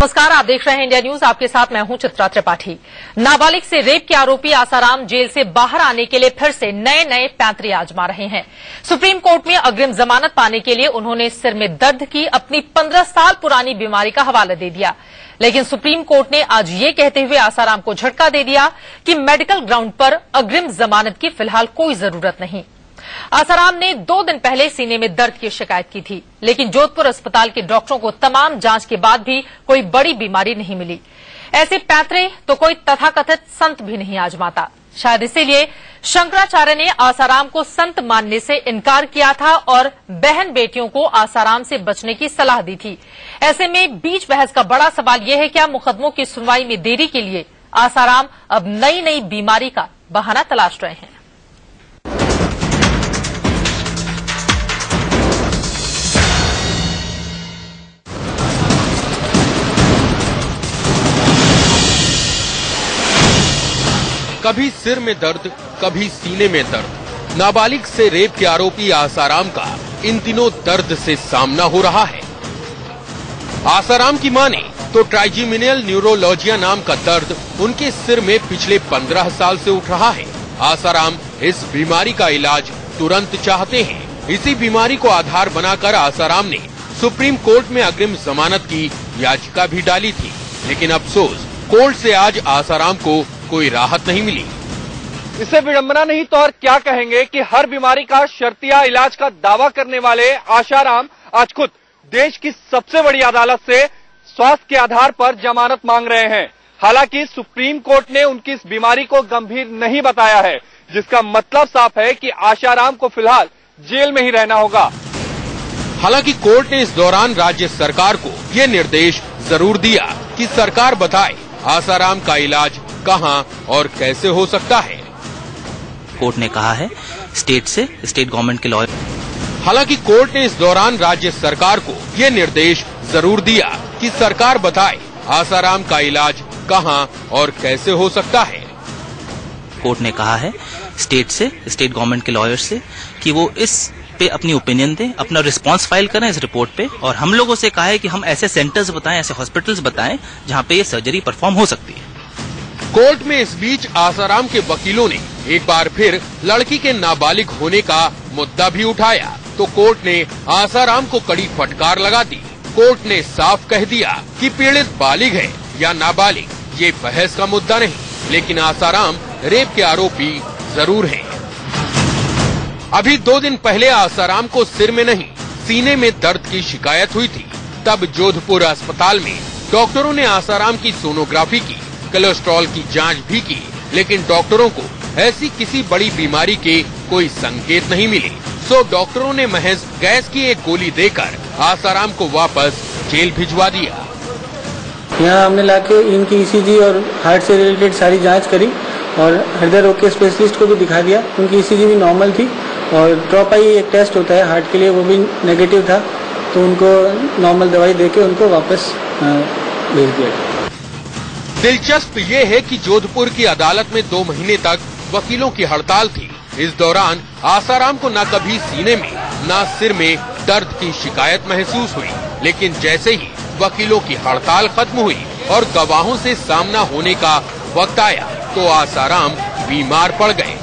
नमस्कार, आप देख रहे हैं इंडिया न्यूज। आपके साथ मैं हूं चित्रा त्रिपाठी। नाबालिग से रेप के आरोपी आसाराम जेल से बाहर आने के लिए फिर से नए नए पैंतरे आजमा रहे हैं। सुप्रीम कोर्ट में अग्रिम जमानत पाने के लिए उन्होंने सिर में दर्द की अपनी 15 साल पुरानी बीमारी का हवाला दे दिया, लेकिन सुप्रीम कोर्ट ने आज ये कहते हुए आसाराम को झटका दे दिया कि मेडिकल ग्राउंड पर अग्रिम जमानत की फिलहाल कोई जरूरत नहीं। आसाराम ने 2 दिन पहले सीने में दर्द की शिकायत की थी, लेकिन जोधपुर अस्पताल के डॉक्टरों को तमाम जांच के बाद भी कोई बड़ी बीमारी नहीं मिली। ऐसे पैंतरे तो कोई तथाकथित संत भी नहीं आजमाता। शायद इसीलिए शंकराचार्य ने आसाराम को संत मानने से इनकार किया था और बहन बेटियों को आसाराम से बचने की सलाह दी थी। ऐसे में बीच बहस का बड़ा सवाल यह है, क्या मुकदमों की सुनवाई में देरी के लिए आसाराम अब नई नई बीमारी का बहाना तलाश रहे हैं। कभी सिर में दर्द, कभी सीने में दर्द। नाबालिग से रेप के आरोपी आसाराम का इन दिनों दर्द से सामना हो रहा है। आसाराम की माने तो ट्राइजेमिनल न्यूरोलॉजिया नाम का दर्द उनके सिर में पिछले 15 साल से उठ रहा है। आसाराम इस बीमारी का इलाज तुरंत चाहते हैं। इसी बीमारी को आधार बनाकर आसाराम ने सुप्रीम कोर्ट में अग्रिम जमानत की याचिका भी डाली थी, लेकिन अफसोस कोर्ट से आज आसाराम को कोई राहत नहीं मिली। इसे विडंबना नहीं तो और क्या कहेंगे कि हर बीमारी का शर्तिया इलाज का दावा करने वाले आसाराम आज खुद देश की सबसे बड़ी अदालत से स्वास्थ्य के आधार पर जमानत मांग रहे हैं। हालांकि सुप्रीम कोर्ट ने उनकी इस बीमारी को गंभीर नहीं बताया है, जिसका मतलब साफ है कि आसाराम को फिलहाल जेल में ही रहना होगा। हालांकि कोर्ट ने इस दौरान राज्य सरकार को ये निर्देश जरूर दिया कि सरकार बताए आसाराम का इलाज कहां और कैसे हो सकता है। कोर्ट ने कहा है स्टेट गवर्नमेंट के लॉयर। हालांकि कोर्ट ने इस दौरान राज्य सरकार को ये निर्देश जरूर दिया कि सरकार बताए आसाराम का इलाज कहां और कैसे हो सकता है। कोर्ट ने कहा है स्टेट गवर्नमेंट के लॉयर से कि वो इस पे अपनी ओपिनियन दें, अपना रिस्पांस फाइल करें इस रिपोर्ट पे, और हम लोगों से कहा है कि हम ऐसे सेंटर्स बताएं, ऐसे हॉस्पिटल्स बताएं जहां पे ये सर्जरी परफॉर्म हो सकती है। कोर्ट में इस बीच आसाराम के वकीलों ने एक बार फिर लड़की के नाबालिग होने का मुद्दा भी उठाया, तो कोर्ट ने आसाराम को कड़ी फटकार लगा दी। कोर्ट ने साफ कह दिया कि पीड़ित बालिग है या नाबालिग, ये बहस का मुद्दा नहीं, लेकिन आसाराम रेप के आरोपी जरूर हैं। अभी 2 दिन पहले आसाराम को सिर में नहीं सीने में दर्द की शिकायत हुई थी। तब जोधपुर अस्पताल में डॉक्टरों ने आसाराम की सोनोग्राफी की, कोलेस्ट्रॉल की जांच भी की, लेकिन डॉक्टरों को ऐसी किसी बड़ी बीमारी के कोई संकेत नहीं मिले। सो डॉक्टरों ने महज गैस की एक गोली देकर आसाराम को वापस जेल भिजवा दिया। यहाँ हमने लाके इनकी ईसीजी और हार्ट से रिलेटेड सारी जांच करी और हृदय रोग के स्पेशलिस्ट को भी दिखा दिया। उनकी ईसीजी भी नॉर्मल थी और ड्रॉप आई एक टेस्ट होता है हार्ट के लिए, वो भी नेगेटिव था, तो उनको नॉर्मल दवाई देके उनको वापस भेज दिया। दिलचस्प ये है कि जोधपुर की अदालत में 2 महीने तक वकीलों की हड़ताल थी। इस दौरान आसाराम को न कभी सीने में न सिर में दर्द की शिकायत महसूस हुई, लेकिन जैसे ही वकीलों की हड़ताल खत्म हुई और गवाहों से सामना होने का वक्त आया तो आसाराम बीमार पड़ गए।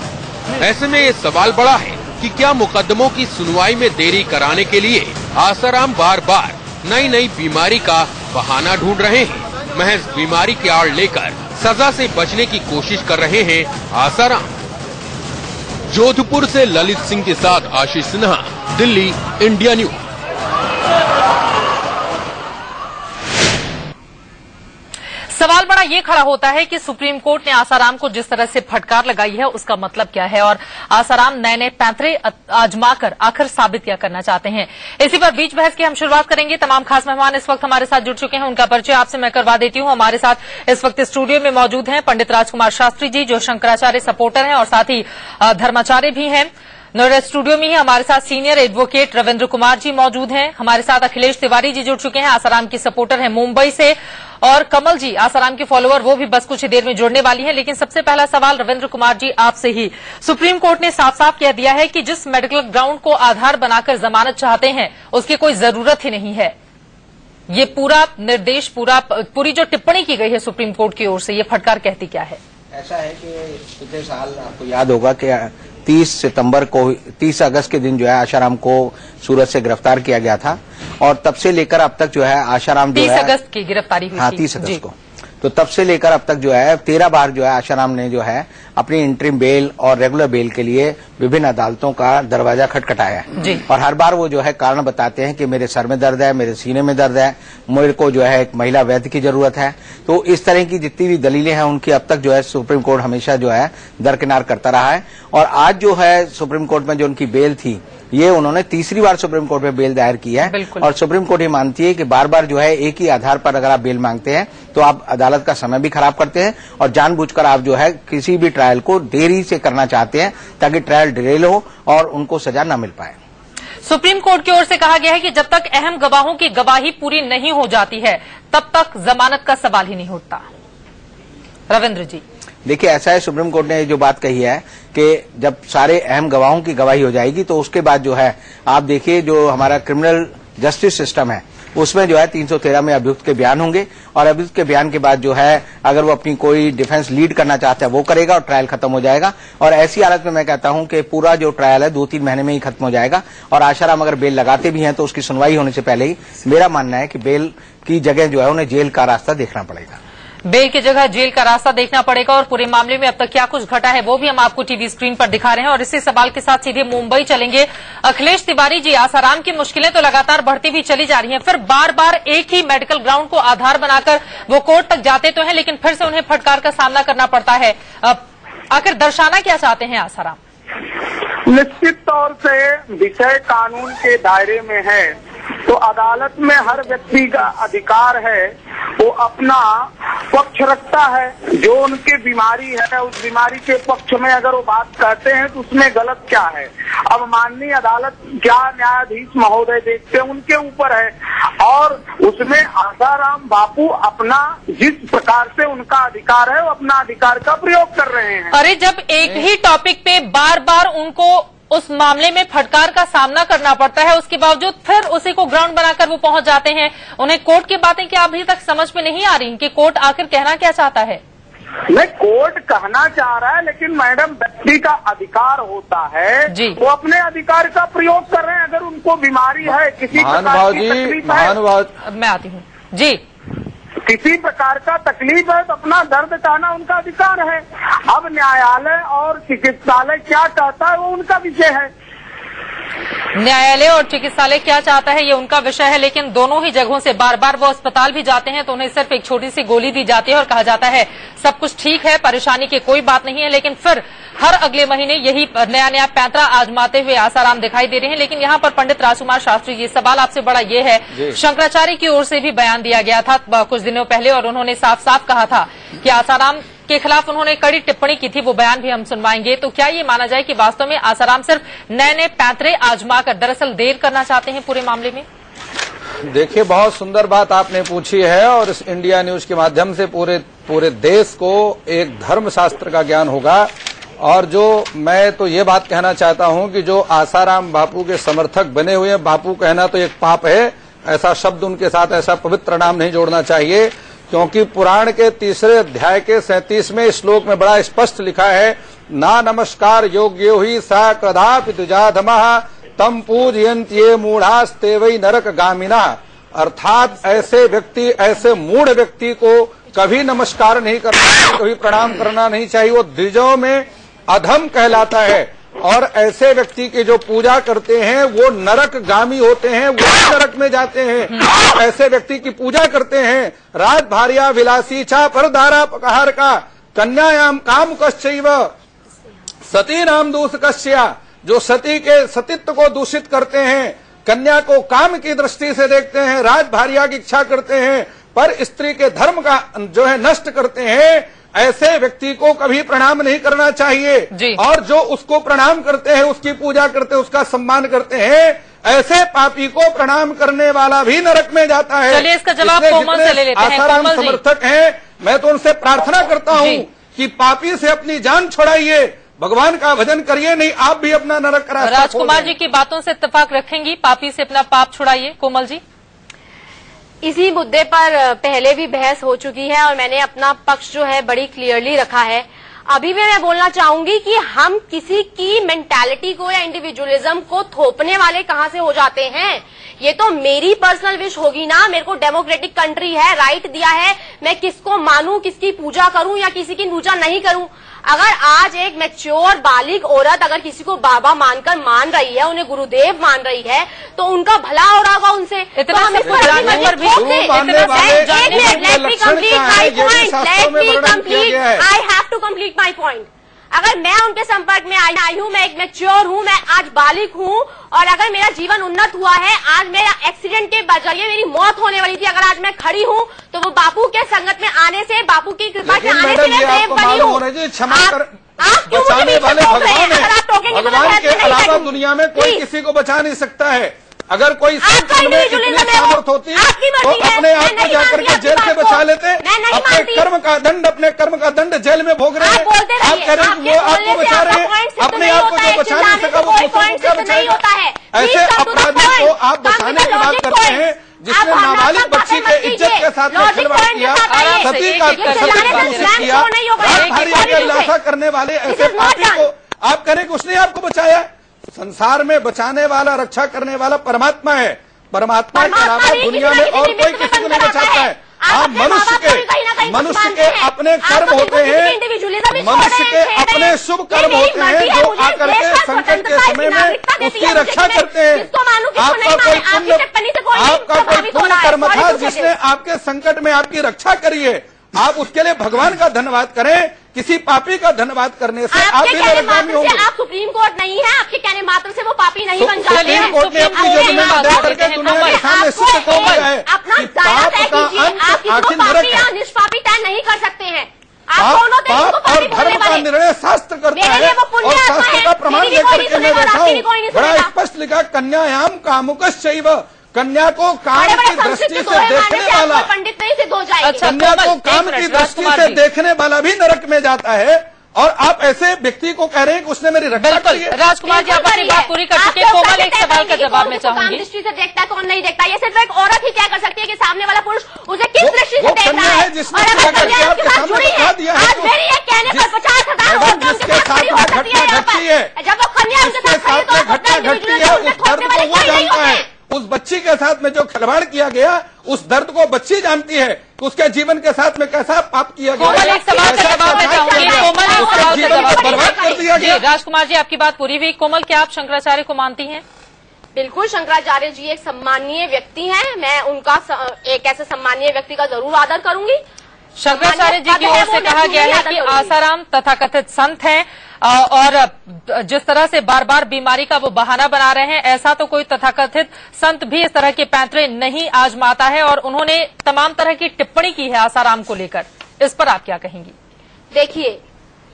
ऐसे में ये सवाल बड़ा है कि क्या मुकदमों की सुनवाई में देरी कराने के लिए आसाराम बार बार नई नई बीमारी का बहाना ढूंढ रहे हैं। महज बीमारी की आड़ लेकर सजा से बचने की कोशिश कर रहे हैं आसाराम। जोधपुर से ललित सिंह के साथ आशीष सिन्हा, दिल्ली, इंडिया न्यूज। सवाल बड़ा ये खड़ा होता है कि सुप्रीम कोर्ट ने आसाराम को जिस तरह से फटकार लगाई है उसका मतलब क्या है, और आसाराम नए नए पैंतरे आजमाकर आखिर साबित क्या करना चाहते हैं। इसी पर बीच बहस की हम शुरुआत करेंगे। तमाम खास मेहमान इस वक्त हमारे साथ जुड़ चुके हैं, उनका परिचय आपसे मैं करवा देती हूं। हमारे साथ इस वक्त स्टूडियो में मौजूद हैं पंडित राजकुमार शास्त्री जी, जो शंकराचार्य सपोर्टर हैं और साथ ही धर्माचार्य भी हैं। नोएडा स्टूडियो में ही हमारे साथ सीनियर एडवोकेट रविंद्र कुमार जी मौजूद हैं। हमारे साथ अखिलेश तिवारी जी जुड़ चुके हैं, आसाराम की सपोर्टर हैं मुंबई से, और कमल जी आसाराम की फॉलोअर, वो भी बस कुछ ही देर में जुड़ने वाली हैं। लेकिन सबसे पहला सवाल रविंद्र कुमार जी आपसे ही। सुप्रीम कोर्ट ने साफ साफ कह दिया है कि जिस मेडिकल ग्राउंड को आधार बनाकर जमानत चाहते हैं उसकी कोई जरूरत ही नहीं है। ये पूरा निर्देश पूरी जो टिप्पणी की गई है सुप्रीम कोर्ट की ओर से, ये फटकार कहती क्या है? ऐसा है कि पिछले साल आपको याद होगा कि 30 अगस्त के दिन जो है आशाराम को सूरत से गिरफ्तार किया गया था और तब से लेकर अब तक जो है आशाराम जो है 30 अगस्त की गिरफ्तारी हुई। हाँ, 30 अगस्त को। तो तब से लेकर अब तक जो है 13 बार जो है आशाराम ने जो है अपनी इंटरिम बेल और रेगुलर बेल के लिए विभिन्न अदालतों का दरवाजा खटखटाया है और हर बार वो जो है कारण बताते हैं कि मेरे सर में दर्द है, मेरे सीने में दर्द है, मेरे को जो है एक महिला वैद्य की जरूरत है। तो इस तरह की जितनी भी दलीलें हैं उनकी अब तक जो है सुप्रीम कोर्ट हमेशा जो है दरकिनार करता रहा है और आज जो है सुप्रीम कोर्ट में जो उनकी बेल थी ये उन्होंने तीसरी बार सुप्रीम कोर्ट में बेल दायर की है और सुप्रीम कोर्ट ये मानती है कि बार बार जो है एक ही आधार पर अगर आप बेल मांगते हैं तो आप अदालत का समय भी खराब करते हैं और जानबूझकर आप जो है किसी भी ट्रायल को देरी से करना चाहते हैं ताकि ट्रायल डिलेल हो और उनको सजा न मिल पाए। सुप्रीम कोर्ट की ओर से कहा गया है कि जब तक अहम गवाहों की गवाही पूरी नहीं हो जाती है तब तक जमानत का सवाल ही नहीं उठता। रविंद्र जी, देखिए ऐसा है, सुप्रीम कोर्ट ने जो बात कही है कि जब सारे अहम गवाहों की गवाही हो जाएगी तो उसके बाद जो है आप देखिए जो हमारा क्रिमिनल जस्टिस सिस्टम है उसमें जो है 313 में अभियुक्त के बयान होंगे और अभियुक्त के बयान के बाद जो है अगर वो अपनी कोई डिफेंस लीड करना चाहता है वो करेगा और ट्रायल खत्म हो जाएगा और ऐसी हालत में मैं कहता हूं कि पूरा जो ट्रायल है 2-3 महीने में ही खत्म हो जाएगा और आशाराम अगर बेल लगाते भी हैं तो उसकी सुनवाई होने से पहले ही मेरा मानना है कि बेल की जगह जो है उन्हें जेल का रास्ता देखना पड़ेगा। बेल की जगह जेल का रास्ता देखना पड़ेगा और पूरे मामले में अब तक क्या कुछ घटा है वो भी हम आपको टीवी स्क्रीन पर दिखा रहे हैं और इसी सवाल के साथ सीधे मुंबई चलेंगे। अखिलेश तिवारी जी, आसाराम की मुश्किलें तो लगातार बढ़ती भी चली जा रही हैं, फिर बार बार एक ही मेडिकल ग्राउंड को आधार बनाकर वो कोर्ट तक जाते तो हैं लेकिन फिर से उन्हें फटकार का सामना करना पड़ता है। आखिर दर्शाना क्या चाहते हैं आसाराम? निश्चित तौर से विषय कानून के दायरे में है तो अदालत में हर व्यक्ति का अधिकार है वो अपना पक्ष रखता है। जो उनकी बीमारी है उस बीमारी के पक्ष में अगर वो बात कहते हैं तो उसमें गलत क्या है? अब माननीय अदालत क्या न्यायाधीश महोदय देखते हैं उनके ऊपर है और उसमें आसाराम बापू अपना जिस प्रकार से उनका अधिकार है वो अपना अधिकार का प्रयोग कर रहे हैं। अरे जब एक ही टॉपिक पे बार बार उनको उस मामले में फटकार का सामना करना पड़ता है उसके बावजूद फिर उसी को ग्राउंड बनाकर वो पहुंच जाते हैं, उन्हें कोर्ट की बातें क्या अभी तक समझ में नहीं आ रही कि कोर्ट आखिर कहना क्या चाहता है? नहीं, कोर्ट कहना चाह रहा है लेकिन मैडम व्यक्ति का अधिकार होता है जी। वो अपने अधिकार का प्रयोग कर रहे हैं। अगर उनको बीमारी है किसी प्रकार की तकलीफ है, मैं आती हूँ जी, किसी प्रकार का तकलीफ है तो अपना दर्द कहना उनका अधिकार है। अब न्यायालय और चिकित्सालय क्या कहता है वो उनका विषय है। न्यायालय और चिकित्सालय क्या चाहता है ये उनका विषय है, लेकिन दोनों ही जगहों से बार बार वो अस्पताल भी जाते हैं तो उन्हें सिर्फ एक छोटी सी गोली दी जाती है और कहा जाता है सब कुछ ठीक है, परेशानी की कोई बात नहीं है, लेकिन फिर हर अगले महीने यही नया पैंतरा आजमाते हुए आसाराम दिखाई दे रहे हैं। लेकिन यहाँ पर पंडित राजकुमार शास्त्री जी, सवाल आपसे बड़ा ये है, शंकराचार्य की ओर से भी बयान दिया गया था कुछ दिनों पहले और उन्होंने साफ साफ कहा था कि आसाराम के खिलाफ उन्होंने कड़ी टिप्पणी की थी, वो बयान भी हम सुनवाएंगे। तो क्या ये माना जाए कि वास्तव में आसाराम सिर्फ नए पैंतरे आजमाकर दरअसल देर करना चाहते हैं पूरे मामले में? देखिए, बहुत सुंदर बात आपने पूछी है और इस इंडिया न्यूज के माध्यम से पूरे देश को एक धर्म शास्त्र का ज्ञान होगा। और जो मैं तो ये बात कहना चाहता हूं कि जो आसाराम बापू के समर्थक बने हुए हैं, बापू कहना तो एक पाप है, ऐसा शब्द उनके साथ ऐसा पवित्र नाम नहीं जोड़ना चाहिए, क्योंकि पुराण के 3 अध्याय के 37वें श्लोक में बड़ा स्पष्ट लिखा है, ना नमस्कार योग्यो ही सा कदापि द्विजाधमः तम पूजयन्त्ये मूढ़ास्ते वै नरक गामिना। अर्थात ऐसे व्यक्ति, ऐसे मूढ़ व्यक्ति को कभी नमस्कार नहीं करना चाहिए, कभी प्रणाम करना नहीं चाहिए, वो द्विजों में अधम कहलाता है। और ऐसे व्यक्ति की जो पूजा करते हैं वो नरक गामी होते हैं, वो नरक में जाते हैं। ऐसे व्यक्ति की पूजा करते हैं, राज भार्या विलासी चा परधारा पकहार का कन्यायाम काम कश्चैव सती नाम दूष कश्या, जो सती के सतीत्व को दूषित करते हैं, कन्या को काम की दृष्टि से देखते हैं, राज भार्या की इच्छा करते हैं, पर स्त्री के धर्म का जो है नष्ट करते हैं, ऐसे व्यक्ति को कभी प्रणाम नहीं करना चाहिए। और जो उसको प्रणाम करते हैं, उसकी पूजा करते हैं, उसका सम्मान करते हैं, ऐसे पापी को प्रणाम करने वाला भी नरक में जाता है। चलिए इसका जवाब कोमल से ले लेते हैं। आसाराम समर्थक हैं, मैं तो उनसे प्रार्थना करता हूं कि पापी से अपनी जान छुड़ाइए, भगवान का भजन करिए, नहीं आप भी अपना नरक का रास्ता। राजकुमार जी की बातों से इत्तेफाक रखेंगी, पापी से अपना पाप छुड़ाइए। कोमल जी, इसी मुद्दे पर पहले भी बहस हो चुकी है और मैंने अपना पक्ष जो है बड़ी क्लियरली रखा है। अभी भी मैं बोलना चाहूंगी कि हम किसी की मेंटालिटी को या इंडिविजुअलिज्म को थोपने वाले कहां से हो जाते हैं। ये तो मेरी पर्सनल विश होगी ना, मेरे को डेमोक्रेटिक कंट्री है, राइट दिया है, मैं किसको मानूं, किसकी पूजा करूं या किसी की पूजा नहीं करूं। अगर आज एक मैच्योर बालिग औरत अगर किसी को बाबा मानकर मान रही है, उन्हें गुरुदेव मान रही है, तो उनका भला हो रहा होगा उनसे। तो हम इस पर I have to complete my point. अगर मैं उनके संपर्क में आई हूं, मैं एक मैच्योर हूं, मैं आज बालिग हूं और अगर मेरा जीवन उन्नत हुआ है, आज मेरा एक्सीडेंट के जरिए मेरी मौत होने वाली थी, अगर आज मैं खड़ी हूं तो वो बापू के संगत में आने से, बापू की कृपा से आने से मैं देव बनी हूं। आप क्यों मुझे भगवान के अलावा दुनिया में कोई किसी को बचा नहीं सकता है। अगर कोई इतनी सामर्थ होती तो अपने आप को जाकर के जेल से बचा लेते। अपने कर्म का दंड जेल में भोग रहे हैं, आप कह रहे हैं वो आपको बचा रहे हैं। अपने आप को जो बचा नहीं सका वो दूसरों को क्या बचाएगा? ऐसे अपराधी को आप बचाने की बात करते हैं जिसने नाबालिग बच्ची के इज्जत के साथ खिलवाड़ किया, सती का किया, भारी लाशा करने वाले ऐसे पार्टी को आप करें कि उसने आपको बचाया। संसार में बचाने वाला, रक्षा करने वाला परमात्मा है। परमात्मा के अलावा दुनिया में और कोई किसी को नहीं बचाता है। आप मनुष्य के अपने कर्म होते हैं, मनुष्य के अपने शुभ कर्म होते हैं जो आकर के संकट के समय में उसकी रक्षा करते हैं। आपका कोई पुण्य कर्म था जिसने आपके संकट में आपकी रक्षा करी है, आप उसके लिए भगवान का धन्यवाद करें। किसी पापी का धन्यवाद करने से आप भी नरकगामी होंगे। आप सुप्रीम कोर्ट नहीं है, आपके कहने मात्र से वो पापी नहीं बन जाते। सुप्रीम कोर्ट ने अपनी जजमेंट दे करके दुनिया के सामने सिद्ध कर दिया है कि पाप का अंत आखिर नरक है। निष्पापी तय नहीं कर सकते हैं। पाप और धर्म का निर्णय शास्त्र करता है और शास्त्र का प्रमाण लेकर के मैं बैठा हूँ। बड़ा स्पष्ट लिखा, कन्यायाम कामुकश्चैव, कन्या को काम की दृष्टि से देखने वाला, पंडित नहीं सिद्ध हो जाएगी। कन्या को काम की दृष्टि से देखने वाला भी नरक में जाता है। और आप ऐसे व्यक्ति को कह रहे हैं कि उसने मेरी रक्षा की है। राजकुमार जी, आप अपनी बात पूरी कर चुके हैं। कोमल, एक सवाल का जवाब मैं चाहूंगी। दृष्टि से देखता है, कौन नहीं देखता? ये सिर्फ एक औरत ही क्या कर सकती है कि सामने वाला पुरुष उसे किस दृष्टि से देख रहा है। जिसने आपके सामने बता दिया है, आज मेरी एक कहने पर 50,000 जिसके साथ में घटना घटती है, जब वो कन्या उनके साथ घटना घटती है, उस दर्द को वो जानता है। उस बच्ची के साथ में जो खिलवाड़ किया गया, उस दर्द को बच्ची जानती है कि उसके जीवन के साथ में कैसा पाप किया गया। कोमल, एक सवाल का जवाब मैं चाहूंगी। कोमल, उसके जीवन को बर्बाद कर दिया गया। राजकुमार जी, आपकी बात पूरी हुई। कोमल, क्या आप शंकराचार्य को मानती हैं? बिल्कुल, शंकराचार्य जी एक सम्मानीय व्यक्ति हैं। मैं उनका एक ऐसे सम्मानीय व्यक्ति का जरूर आदर करूंगी। शंकराचार्य जी की ओर से कहा गया है कि आसाराम तथाकथित संत हैं और जिस तरह से बार बार बीमारी का वो बहाना बना रहे हैं, ऐसा तो कोई तथाकथित संत भी इस तरह के पैंतरे नहीं आजमाता है और उन्होंने तमाम तरह की टिप्पणी की है आसाराम को लेकर। इस पर आप क्या कहेंगी? देखिए,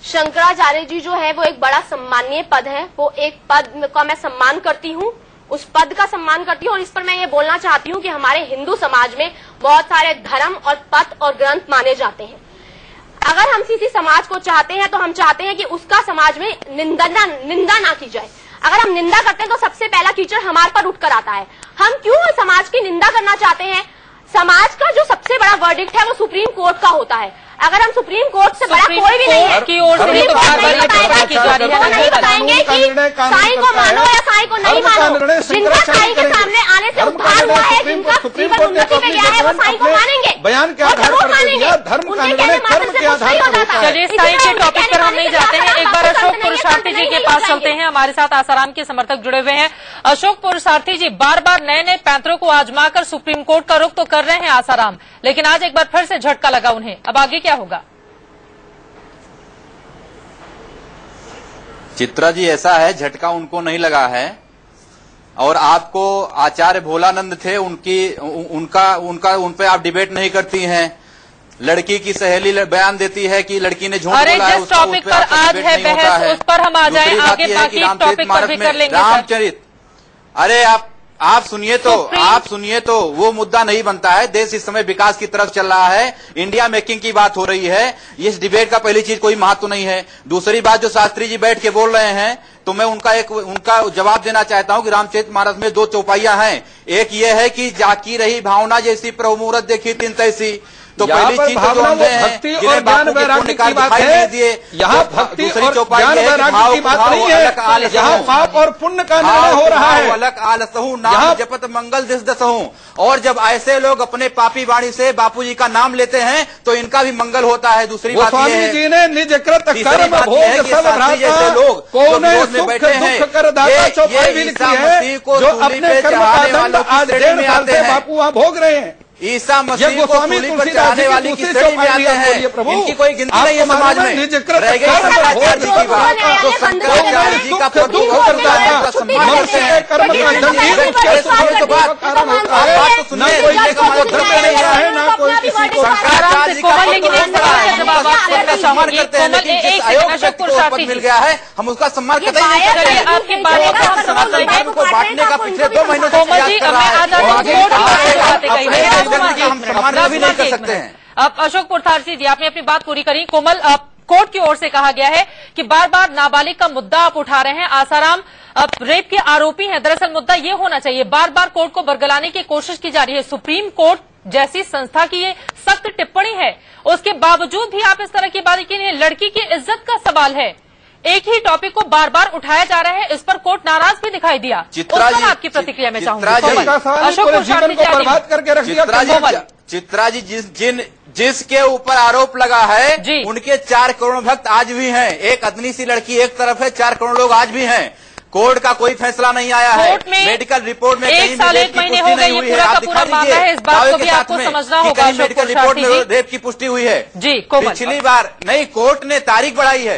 शंकराचार्य जी जो है वो एक बड़ा सम्मानीय पद है। वो एक पद का मैं सम्मान करती हूँ, उस पद का सम्मान करती हूँ। और इस पर मैं ये बोलना चाहती हूँ कि हमारे हिंदू समाज में बहुत सारे धर्म और पद और ग्रंथ माने जाते हैं। अगर हम किसी समाज को चाहते हैं तो हम चाहते हैं कि उसका समाज में निंदा ना की जाए। अगर हम निंदा करते हैं तो सबसे पहला कीचड़ हमारे पर उठकर आता है। हम क्यों समाज की निंदा करना चाहते हैं? समाज का जो सबसे बड़ा वर्डिक्ट है वो सुप्रीम कोर्ट का होता है। अगर हम सुप्रीम कोर्ट से बड़ा कोई भी नहीं है की ओर से नहीं बताएंगे कि साईं को मानो या साईं को नहीं मानो। जिनका साईं के सामने आने से उद्धार हुआ है, जिनका जीवन उन्नति में गया है, वो साईं को मानेंगे। बयान के आधार पर धर्म का निर्णय कर्म के आधार पर होता है। चलिए, साईं के टॉपिक पर हम नहीं जाते हैं। एक बार अशोक पुरुषार्थी जी के पास चलते हैं। हमारे साथ आसाराम के समर्थक जुड़े हुए हैं। अशोक पुरुषार्थी जी, बार बार नए नए पैंतरों को आजमाकर सुप्रीम कोर्ट का रुख तो कर रहे हैं आसाराम, लेकिन आज एक बार फिर से झटका लगा उन्हें। अब आगे क्या होगा? चित्रा जी, ऐसा है, झटका उनको नहीं लगा है और आपको आचार्य भोलानंद थे, उन पे आप डिबेट नहीं करती हैं। लड़की की सहेली बयान देती है कि लड़की ने झूठ बोला है, जिस टॉपिक पर आज है बहस उस पर हम आ जाएं, आगे बाकी टॉपिक पर भी कर लेंगे। रामचरित, अरे आप सुनिए तो वो मुद्दा नहीं बनता है। देश इस समय विकास की तरफ चल रहा है, इंडिया मेकिंग की बात हो रही है। इस डिबेट का पहली चीज कोई महत्व नहीं है। दूसरी बात, जो शास्त्री जी बैठ के बोल रहे हैं तो मैं उनका जवाब देना चाहता हूं कि रामचरितमानस में 2 चौपाइयां हैं। एक ये है कि जाकी रही भावना जैसी प्रभु मूरत देखी तिन तैसी। तो पहली चीज तो भक्ति और ज्ञान वैराग्य की बात है। यहाँ भक्ति और ज्ञान वैराग्य की बात नहीं है, यहाँ पाप और पुण्य का निर्णय हो रहा है। अलग आलसहूं नाम जपत मंगल दिस दसहूं। और जब ऐसे लोग अपने पापी वाणी से बापूजी का नाम लेते हैं तो इनका भी मंगल होता है। दूसरी बात स्वामी जी ने निज कृत कर्म भोग सब भ्राता कौन सुख दुख कर दाता चौपाई भी लिखी है, जो अपने कर्म का दंड आज 1.5 साल से बापू वहाँ भोग रहे हैं। ईसा मसीह को सूली पर चढ़ाने वाली की श्रेणी में आते हैं। इनकी कोई गिनती नहीं है समाज में। रह गई शंकराचार्य जी की बात, तो शंकराचार्य जी का सम्मान करते हैं। कर्म का दंड न कोई नहीं रहा है, न कोई किसी को शंकराचार्य जी का सम्मान करते हैं। लेकिन जिस अयोग्य को पद मिल गया है हम उसका सम्मान करते हैं। को बांटने का पिछले 2 महीनों से प्रयास कर रहा है। हम सम्मान भी नहीं कर सकते हैं। अब अशोक पुरथारसी जी, आपने अपनी बात पूरी करी। कोमल, कोर्ट की ओर से कहा गया है कि बार बार नाबालिग का मुद्दा आप उठा रहे हैं। आसाराम रेप के आरोपी हैं। दरअसल मुद्दा ये होना चाहिए, बार बार कोर्ट को बरगलाने की कोशिश की जा रही है। सुप्रीम कोर्ट जैसी संस्था की ये सख्त टिप्पणी है, उसके बावजूद भी आप इस तरह की बात की। लड़की की इज्जत का सवाल है, एक ही टॉपिक को बार बार उठाया जा रहा है। इस पर कोर्ट नाराज भी दिखाई दिया। आपकी प्रतिक्रिया में चाहूंगी। अशोक जीवन को बर्बाद करके रख दिया। चित्रा जी, जिसके ऊपर आरोप लगा है उनके 4 करोड़ भक्त आज भी हैं। एक अदनी सी लड़की एक तरफ है, 4 करोड़ लोग आज भी हैं। कोर्ट का कोई फैसला नहीं आया है। मेडिकल रिपोर्ट में कहीं भी रेप की पुष्टि नहीं हुई है। आप दिखा दीजिए दावे के साथ में कि मेडिकल रिपोर्ट में रेप की पुष्टि हुई है। पिछली बार नहीं, कोर्ट ने तारीख बढ़ाई है।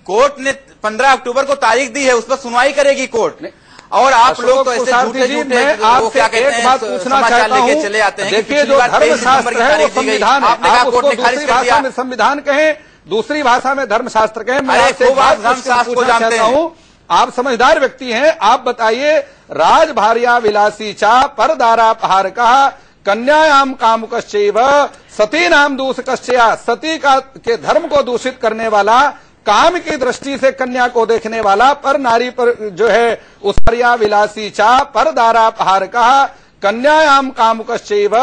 कोर्ट ने 15 अक्टूबर को तारीख दी है, उस पर सुनवाई करेगी कोर्ट। और आप लोग तो ऐसे झूठे आपसे एक बात पूछना चाहता हूँ। चले आते हैं। देखिए, जो धर्मशास्त्र है वो संविधान है। आप उसको दूसरी भाषा में संविधान कहें, दूसरी भाषा में धर्मशास्त्र कहें। मैं आपसे धर्मशास्त्र को जानते हूँ, आप समझदार व्यक्ति हैं। आप बताइए, राज भार्या विलासी चा परदारापहार कहा कन्यायाम कामुकश्चैव सती नाम दूषकश्चया। सती के धर्म को दूषित करने वाला, काम की दृष्टि से कन्या को देखने वाला, पर नारी पर जो है उस भार्या विलासी चा परदारापहार कहा कन्यायाम कामुकश्चैव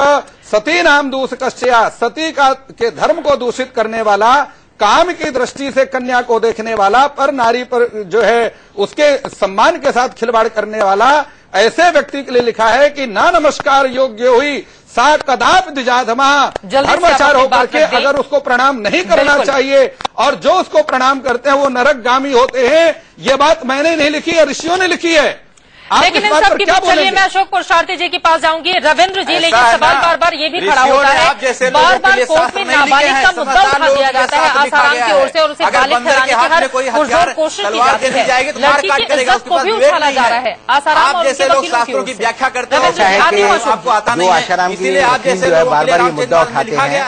सती नाम दूषकश्चया। सती के धर्म को दूषित करने वाला, काम की दृष्टि से कन्या को देखने वाला, पर नारी पर जो है उसके सम्मान के साथ खिलवाड़ करने वाला, ऐसे व्यक्ति के लिए लिखा है कि ना नमस्कार योग्य हुई सा कदाप द्विजाधमा। धर्माचार होकर के अगर उसको प्रणाम नहीं करना चाहिए, और जो उसको प्रणाम करते हैं वो नरकगामी होते हैं। ये बात मैंने नहीं लिखी है, ऋषियों ने लिखी है। लेकिन इन सब की चलिए मैं अशोक पुरुषार्थी जी के पास जाऊंगी। रविंद्र जी, लेकिन सवाल बार बार ये भी खड़ा होता है, बार बार कोर्ट में नाबालिग का मुद्दा उठा दिया जाता है आसाराम की ओर से, और उसे बालिग ठहराने की हर पुरजोर कोशिश की जाती है। लड़की की इज्जत को भी उछाला जा रहा है आसाराम और उनके वकीलों की ओर से। व्याख्या करते हैं आपको आता नहीं है, इसलिए आप जैसे बार बार ये मुद्दा उठाते हैं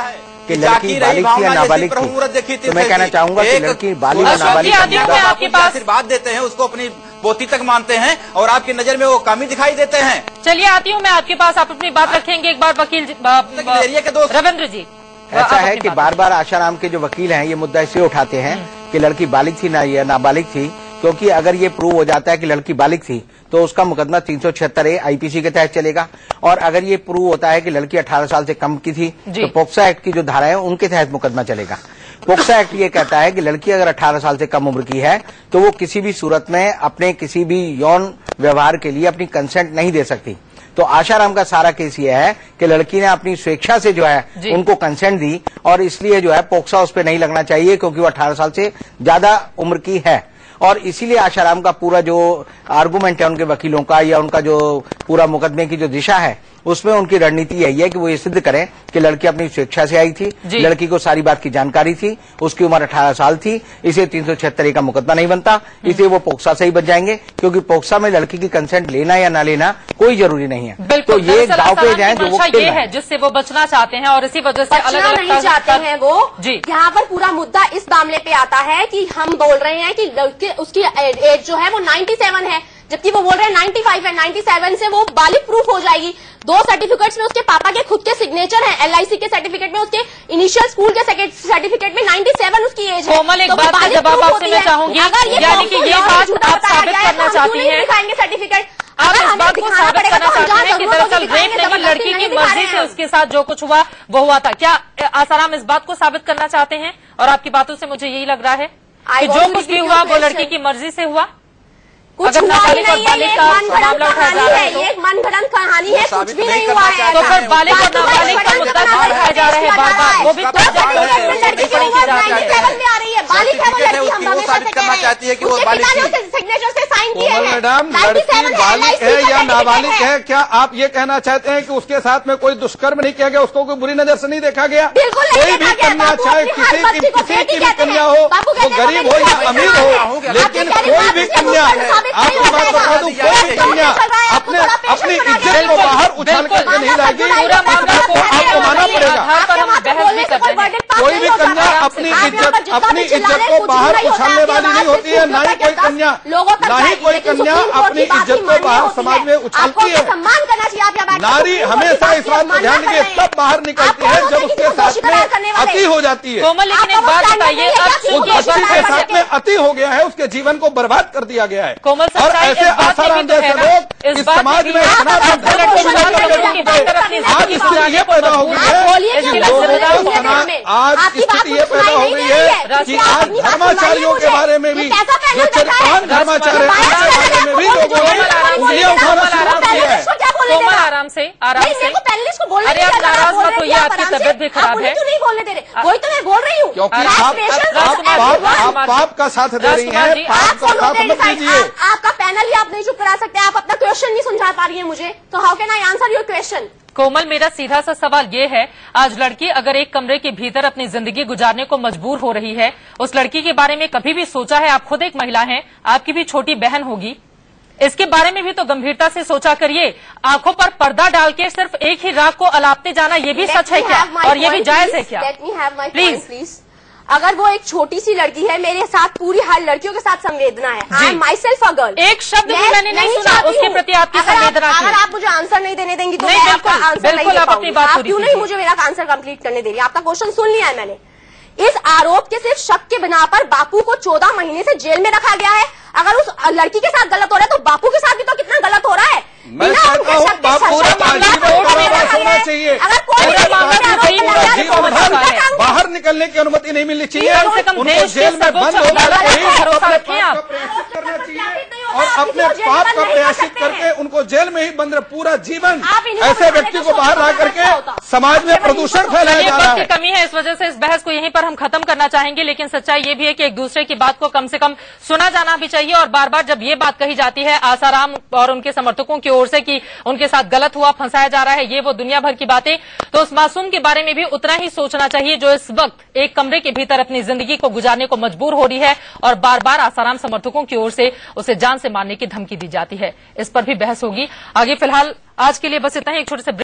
कि लड़की बालिग थी या नाबालिग थी। तो मैं कहना चाहूंगा कि लड़की बालिग या नाबालिग आपके पास आशीर्वाद देते हैं, उसको अपनी पोती तक मानते हैं, और आपकी नजर में वो कामी दिखाई देते हैं। चलिए आती हूँ मैं आपके पास, आप अपनी बात रखेंगे एक बार। वकील के दोस्त रविंद्र जी, ऐसा है कि बार बार आशाराम के जो वकील हैं ये मुद्दा इसलिए उठाते हैं कि लड़की बालिग थी ना या नाबालिग थी, क्योंकि अगर ये प्रूव हो जाता है कि लड़की बालिग थी तो उसका मुकदमा 376A आईपीसी के तहत चलेगा, और अगर ये प्रूव होता है कि लड़की 18 साल से कम की थी तो पोक्सो एक्ट की जो धारा है उनके तहत मुकदमा चलेगा। पोक्सो एक्ट ये कहता है कि लड़की अगर 18 साल से कम उम्र की है तो वो किसी भी सूरत में अपने किसी भी यौन व्यवहार के लिए अपनी कंसेंट नहीं दे सकती। तो आशाराम का सारा केस ये है कि लड़की ने अपनी स्वेच्छा से जो है उनको कंसेंट दी, और इसलिए जो है पोक्सो उस पर नहीं लगना चाहिए क्योंकि वो 18 साल से ज्यादा उम्र की है। और इसीलिए आशाराम का पूरा जो आर्गुमेंट है उनके वकीलों का, या उनका जो पूरा मुकदमे की जो दिशा है, उसमें उनकी रणनीति यही है कि वो ये सिद्ध करें कि लड़की अपनी स्वेच्छा से आई थी, लड़की को सारी बात की जानकारी थी, उसकी उम्र 18 साल थी, इसे 376A का मुकदमा नहीं बनता, इसे वो पोक्सा से ही बच जाएंगे, क्योंकि पोक्सा में लड़की की कंसेंट लेना या ना लेना कोई जरूरी नहीं है। तो ये दाव पे जाए जो वो ये है जिससे वो बचना चाहते हैं, और इसी वजह से अलग अलग नहीं चाहते हैं वो। यहाँ पर पूरा मुद्दा इस मामले पे आता है कि हम बोल रहे हैं कि उसकी एज जो है वो 97 है, जबकि वो बोल रहे हैं 95 है, 97 से वो बालिग प्रूफ हो जाएगी। 2 सर्टिफिकेट्स में उसके पापा के खुद के सिग्नेचर हैं, LIC के सर्टिफिकेट में, उसके इनिशियल स्कूल के सर्टिफिकेट में 97 उसकी एज है। कोमल, एक बात का जवाब आपसे मैं चाहूंगी, यानी कि ये बात आप साबित करना चाहती हैं, दिखाएंगे सर्टिफिकेट, आप इस बात को साबित करना चाहते हैं कि दरअसल रेप नहीं, लड़की की मर्जी से उसके साथ जो कुछ हुआ वो हुआ था। क्या आसाराम इस बात को साबित करना चाहते हैं? और आपकी बातों से मुझे यही लग रहा है कि जो कुछ भी हुआ वो लड़की की मर्जी से हुआ। कुछ हुआ ही नहीं है, ये एक मनगढ़ंत कहानी है, कुछ भी नहीं हुआ है। तो फिर बालिग और नाबालिग का मुद्दा उठाया जा रहा है बार बार, वो भी तो लड़की की उम्र 97 में आ रही है, बालिग है वो लड़की, हम हमेशा से कह रहे हैं। उसके पिता ने उसे सिग्नेचर से साइन किए हैं। मैडम, लड़की बालिग है या नाबालिग है, क्या आप ये कहना चाहते हैं कि उसके साथ में कोई दुष्कर्म नहीं किया गया, उसको कोई बुरी नजर से नहीं देखा गया? कोई भी कन्या, चाहे किसी की भी कन्या हो, वो गरीब हो या अमीर हो, लेकिन कोई भी कन्या, आपकी बात बता दूं, कोई कन्या अपनी इज्जत को बाहर उछाल करके नहीं लाएगी, आपको मानना पड़ेगा। कोई भी कन्या अपनी इज्जत को बाहर उछालने वाली नहीं होती है, ना ही कोई कन्या अपनी इज्जत को बाहर समाज में उछालती है। नारी हमेशा इस बात को ध्यान दीजिए, तब बाहर निकलती है जब उसके साथ में अति हो जाती है। कोमल, लेकिन एक बात बताइए, उस बच्ची के साथ में अति हो गया है, उसके जीवन को बर्बाद कर दिया गया है। कोमल, और ऐसे आसाराम जैसे लोग इस समाज में आज स्थिति ये पैदा हो गई है, आज स्थिति ये पैदा हो गई है कि आज धर्माचार्यों के बारे में भी, जो चरित्रवान धर्माचार्य हैं उनके बारे में भी लोगों ने उंगलियां उठाना शुरू कर दिया है। कोमल, आराम से, आराम से। अरे आप नाराज मत होइए, आपकी तबियत भी खराब है। नहीं बोलने दे रहे, वही तो मैं बोल रही हूँ, क्योंकि आप पाप का साथ दे रही हैं, पाप का साथ मत दीजिए। आपका पैनल ही आप नहीं चुप करा सकते, आप अपना क्वेश्चन नहीं समझा पा रही है मुझे, तो how can I answer your question? Komal, मेरा सीधा सा सवाल ये है, आज लड़की अगर एक कमरे के भीतर अपनी जिंदगी गुजारने को मजबूर हो रही है, उस लड़की के बारे में कभी भी सोचा है? आप खुद एक महिला हैं, आपकी भी छोटी बहन होगी, इसके बारे में भी तो गंभीरता से सोचा करिए। आंखों पर पर्दा डाल के सिर्फ एक ही राग को अलापते जाना, ये भी सच है क्या? और ये भी जायज है क्या? प्लीज, अगर वो एक छोटी सी लड़की है, मेरे साथ पूरी हर लड़कियों के साथ संवेदना है। I am my self a girl. एक शब्द भी मैंने नहीं सुना उसके प्रति आपकी संवेदना। अगर आप मुझे आंसर नहीं देने देंगी तो मैं आपका आंसर नहीं दे पाऊंगी। आप क्यों नहीं मुझे मेरा आंसर कंप्लीट करने दे रही? आपका क्वेश्चन सुन लिया है मैंने। इस आरोप के सिर्फ शक के बिना पर बापू को 14 महीने से जेल में रखा गया है। अगर उस लड़की के साथ गलत हो रहा है तो बापू के साथ भी तो कितना गलत हो रहा है। मैं कहता हूँ होना चाहिए, बाहर निकलने की अनुमति नहीं मिलनी चाहिए, उनको जेल में बंद होकर करना चाहिए और अपने पाप का प्रयासित करके उनको जेल में ही बंद पूरा जीवन ऐसे व्यक्ति को बाहर ला करके समाज में प्रदूषण फैलाया जा रहा है। कमी है, इस वजह से इस बहस को यहीं पर हम खत्म करना चाहेंगे। लेकिन सच्चाई ये भी है कि एक दूसरे की बात को कम से कम सुना जाना भी चाहिए। और बार बार जब ये बात कही जाती है आसाराम और उनके समर्थकों की ओर से कि उनके साथ गलत हुआ, फंसाया जा रहा है, ये वो दुनिया भर की बातें, तो उस मासूम के बारे में भी उतना ही सोचना चाहिए जो इस वक्त एक कमरे के भीतर अपनी जिंदगी को गुजारने को मजबूर हो रही है और बार बार आसाराम समर्थकों की ओर से उसे जान से मारने की धमकी दी जाती है। इस पर भी बहस होगी आगे। फिलहाल आज के लिए बस इतना ही। एक छोटे से